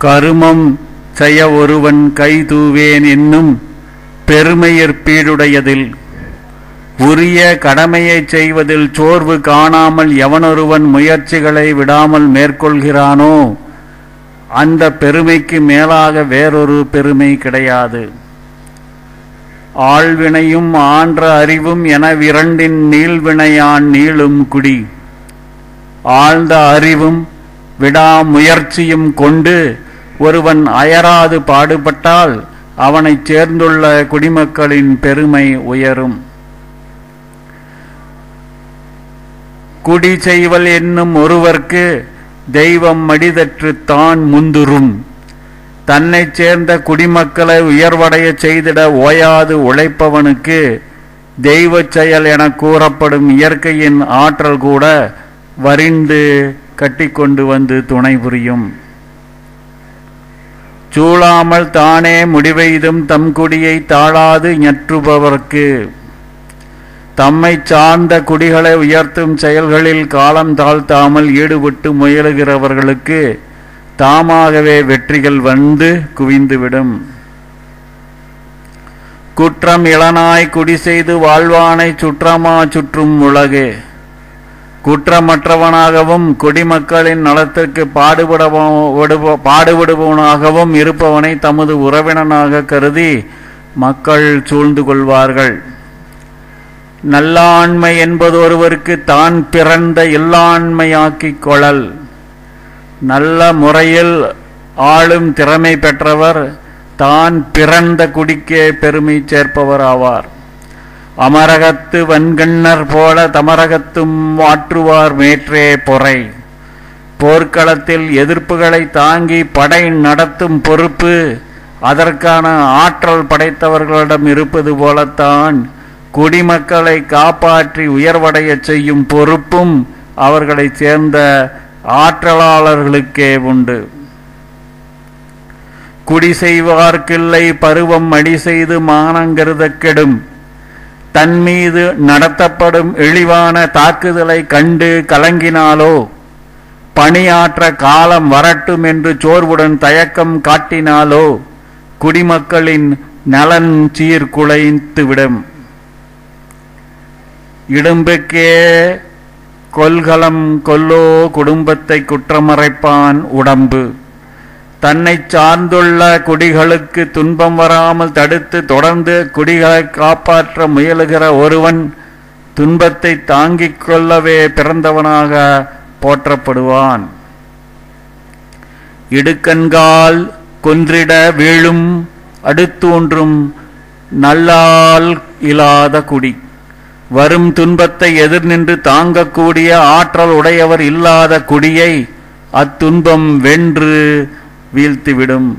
கருமம் செய்ய ஒருவன் கை தூவேன் என்னும் பெருமையற்பீடுடையதில் உரிய கடமையை செய்வதில் சோர்வு காணாமல் எவனொருவன் முயற்சிகளை விடாமல் மேற்கொள்கிறானோ அந்த பெருமைக்கு மேலாக வேறொரு பெருமை கிடையாது. ஆழ்வினையும் ஆன்ற அறிவும் எனவிரண்டின் நீள்வினையான் நீளும் குடி. ஆழ்ந்த அறிவும் விடாமுயற்சியும் கொண்டு ஒருவன் அயராது பாடுபட்டால் அவனைச் சேர்ந்துள்ள குடிமக்களின் பெருமை உயரும். குடி செய்வல் என்னும் ஒருவர்க்கு தெய்வம் மடிதற்று தான் முந்துரும். தன்னை சேர்ந்த குடிமக்களை உயர்வடைய செய்திட ஓயாது உழைப்பவனுக்கு தெய்வ செயல் என கூறப்படும் இயற்கையின் ஆற்றல் கூட வரிந்து கட்டிக்கொண்டு வந்து துணை புரியும். சூழாமல் தானே முடிவெய்தும் தம் குடியை தாழாது ஞற்றுபவர்க்கு தம்மை சார்ந்த குடிகளை உயர்த்தும் செயல்களில் காலம் தாழ்த்தாமல் ஈடுபட்டு முயலுகிறவர்களுக்கு தாமாகவே வெற்றிகள் வந்து குவிந்துவிடும். குற்றம் இளனாய் குடி செய்து வாழ்வானை சுற்றமா சுற்றும் உலகு. குற்றமற்றவனாகவும் குடிமக்களின் நலத்திற்கு பாடுபடுபவனாகவும் இருப்பவனை தமது உறவினனாக கருதி மக்கள் சூழ்ந்து கொள்வார்கள். நல்லாண்மை என்பது ஒருவருக்கு தான் பிறந்த இல்லாண்மையாக்கிக் கொள்ளல். நல்ல முறையில் ஆளும் திறமை பெற்றவர் தான் பிறந்த குடிக்கே பெருமை சேர்ப்பவர் ஆவார். அமரகத்து வன்கண்ணர் போல தமரகத்தும் ஆற்றுவார் மேற்றே பொறை. போர்க்களத்தில் எதிர்ப்புகளை தாங்கி படை நடத்தும் பொறுப்பு அதற்கான ஆற்றல் படைத்தவர்களிடம் இருப்பது போலத்தான் குடிமக்களை காப்பாற்றி உயர்வடைய செய்யும் பொறுப்பும் அவர்களை சேர்ந்த ஆற்றலாளர்களுக்கே உண்டு. குடி செய்வார்க்கில்லை பருவம் அடி செய்து மானங்கருத கெடும். தன் மீது நடத்தப்படும் இழிவான தாக்குதலை கண்டு கலங்கினாலோ பணியாற்ற காலம் வரட்டும் என்று சோர்வுடன் தயக்கம் காட்டினாலோ குடிமக்களின் நலன் சீர்குலைத்துவிடும். இடும்புக்கே கொல்கலம் கொல்லோ குடும்பத்தை குற்றமறைப்பான் உடம்பு. தன்னை சார்ந்துள்ள குடிகளுக்கு துன்பம் வராமல் தடுத்து தொடர்ந்து குடிகளை காப்பாற்ற முயலுகிற ஒருவன் துன்பத்தை தாங்கிக் கொள்ளவே பிறந்தவனாக போற்றப்படுவான். இடுக்கண்கால் கொன்றிட வீழும் அடுத்தூன்றும் நல்லால் இல்லாத குடி. வரும் துன்பத்தை எதிர் நின்று தாங்கக்கூடிய ஆற்றல் உடையவர் இல்லாத குடியை அத்துன்பம் வென்று வீழ்த்திவிடும்.